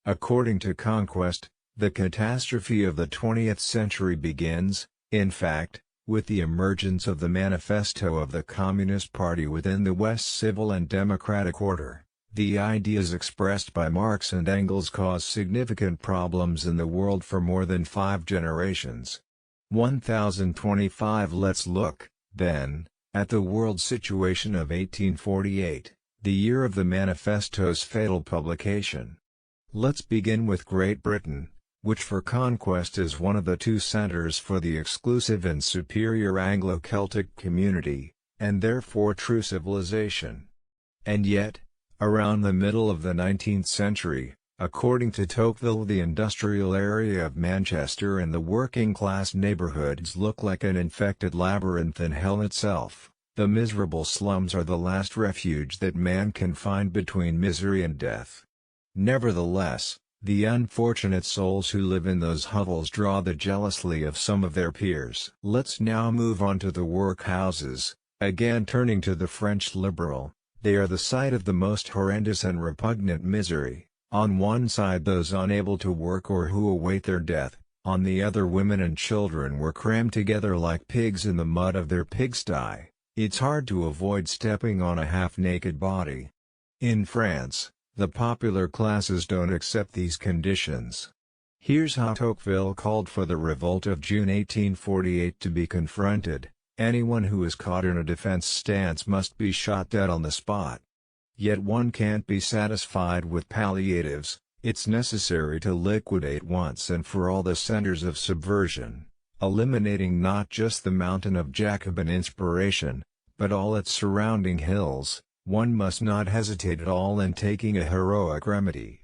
According to Conquest, the catastrophe of the 20th century begins, in fact, with the emergence of the Manifesto of the Communist Party within the West's civil and democratic order. The ideas expressed by Marx and Engels caused significant problems in the world for more than 5 generations. 1025 Let's look, then, at the world situation of 1848, the year of the Manifesto's fatal publication. Let's begin with Great Britain, which for Conquest is one of the 2 centers for the exclusive and superior Anglo-Celtic community, and therefore true civilization. And yet, around the middle of the 19th century, according to Tocqueville, the industrial area of Manchester and the working-class neighbourhoods look like an infected labyrinth in hell itself. The miserable slums are the last refuge that man can find between misery and death. Nevertheless, the unfortunate souls who live in those hovels draw the jealousy of some of their peers. Let's now move on to the workhouses, again turning to the French liberal. They are the site of the most horrendous and repugnant misery. On one side those unable to work or who await their death, on the other women and children were crammed together like pigs in the mud of their pigsty. It's hard to avoid stepping on a half-naked body. In France, the popular classes don't accept these conditions. Here's how Tocqueville called for the revolt of June 1848 to be confronted. Anyone who is caught in a defense stance must be shot dead on the spot. Yet one can't be satisfied with palliatives, it's necessary to liquidate once and for all the centers of subversion, eliminating not just the mountain of Jacobin inspiration, but all its surrounding hills. One must not hesitate at all in taking a heroic remedy.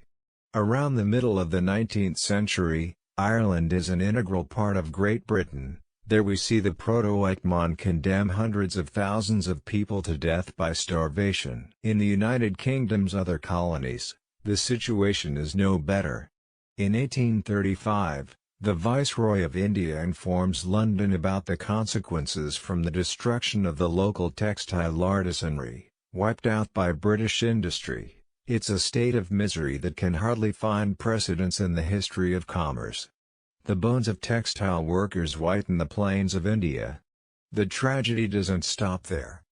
Around the middle of the 19th century, Ireland is an integral part of Great Britain. There we see the Proto-Eichmann condemn hundreds of thousands of people to death by starvation. In the United Kingdom's other colonies, the situation is no better. In 1835, the Viceroy of India informs London about the consequences from the destruction of the local textile artisanry, wiped out by British industry. It's a state of misery that can hardly find precedence in the history of commerce. The bones of textile workers whiten the plains of India. The tragedy doesn't stop there.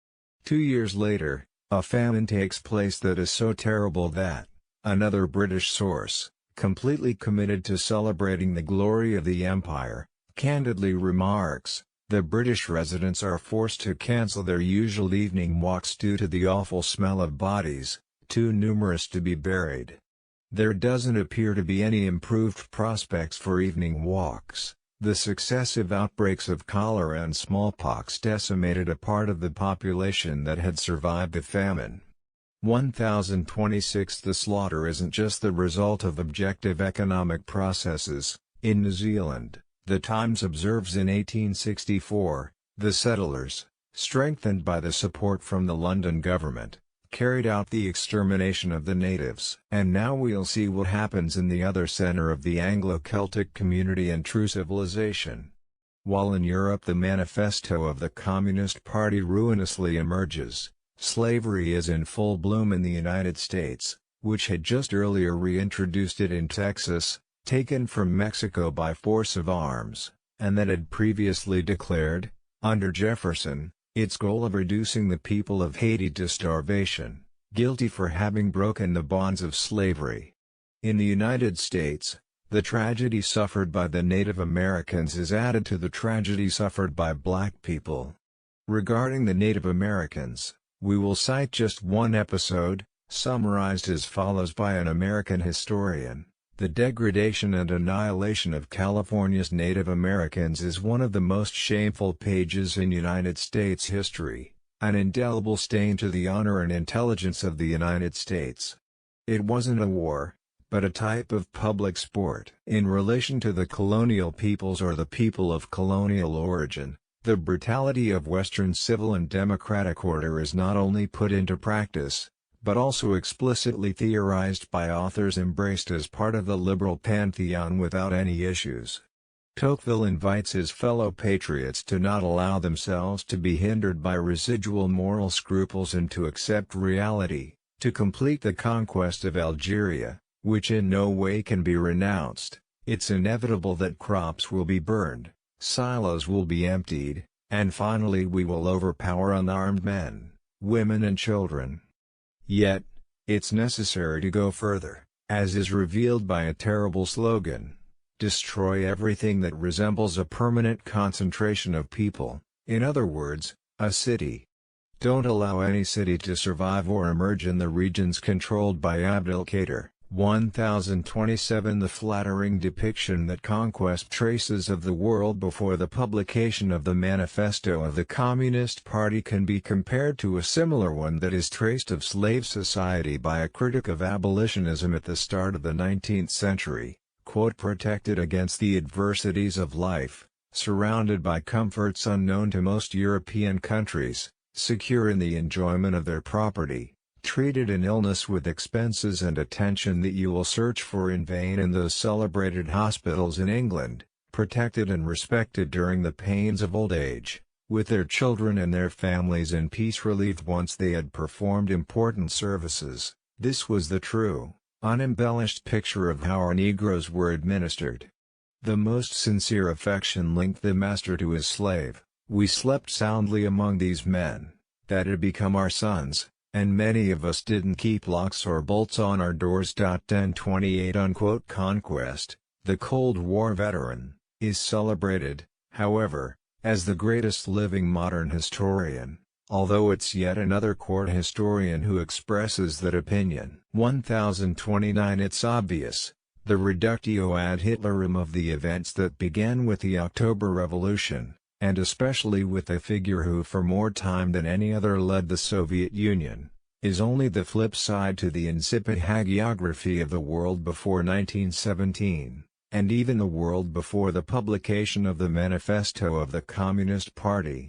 2 years later, a famine takes place that is so terrible that, another British source, completely committed to celebrating the glory of the empire, candidly remarks, the British residents are forced to cancel their usual evening walks due to the awful smell of bodies, too numerous to be buried. There doesn't appear to be any improved prospects for evening walks. The successive outbreaks of cholera and smallpox decimated a part of the population that had survived the famine. 1026 The slaughter isn't just the result of objective economic processes. In New Zealand, the Times observes in 1864, the settlers, strengthened by the support from the London government, carried out the extermination of the natives. And now we'll see what happens in the other center of the Anglo-Celtic community and true civilization. While in Europe the manifesto of the Communist Party ruinously emerges, slavery is in full bloom in the United States, which had just earlier reintroduced it in Texas, taken from Mexico by force of arms, and that had previously declared, under Jefferson, its goal of reducing the people of Haiti to starvation, guilty for having broken the bonds of slavery. In the United States, the tragedy suffered by the Native Americans is added to the tragedy suffered by black people. Regarding the Native Americans, we will cite just one episode, summarized as follows by an American historian. The degradation and annihilation of California's Native Americans is one of the most shameful pages in United States history, an indelible stain to the honor and intelligence of the United States. It wasn't a war, but a type of public sport. In relation to the colonial peoples or the people of colonial origin, the brutality of Western civil and democratic order is not only put into practice, but also explicitly theorized by authors embraced as part of the liberal pantheon without any issues. Tocqueville invites his fellow patriots to not allow themselves to be hindered by residual moral scruples and to accept reality. To complete the conquest of Algeria, which in no way can be renounced, it's inevitable that crops will be burned, silos will be emptied, and finally we will overpower unarmed men, women and children. Yet, it's necessary to go further, as is revealed by a terrible slogan: destroy everything that resembles a permanent concentration of people, in other words, a city. Don't allow any city to survive or emerge in the regions controlled by Abdulkader. 1027. The flattering depiction that Conquest traces of the world before the publication of the Manifesto of the Communist Party can be compared to a similar one that is traced of slave society by a critic of abolitionism at the start of the 19th century, quote, protected against the adversities of life, surrounded by comforts unknown to most European countries, secure in the enjoyment of their property, treated in illness with expenses and attention that you will search for in vain in those celebrated hospitals in England, protected and respected during the pains of old age, with their children and their families in peace relieved once they had performed important services. This was the true, unembellished picture of how our Negroes were administered. The most sincere affection linked the master to his slave. We slept soundly among these men, that had become our sons, and many of us didn't keep locks or bolts on our doors. 1028. Conquest, the Cold War veteran, is celebrated, however, as the greatest living modern historian, although it's yet another court historian who expresses that opinion. 1029. It's obvious, the reductio ad Hitlerum of the events that began with the October Revolution, and especially with a figure who for more time than any other led the Soviet Union, is only the flip side to the insipid hagiography of the world before 1917, and even the world before the publication of the Manifesto of the Communist Party.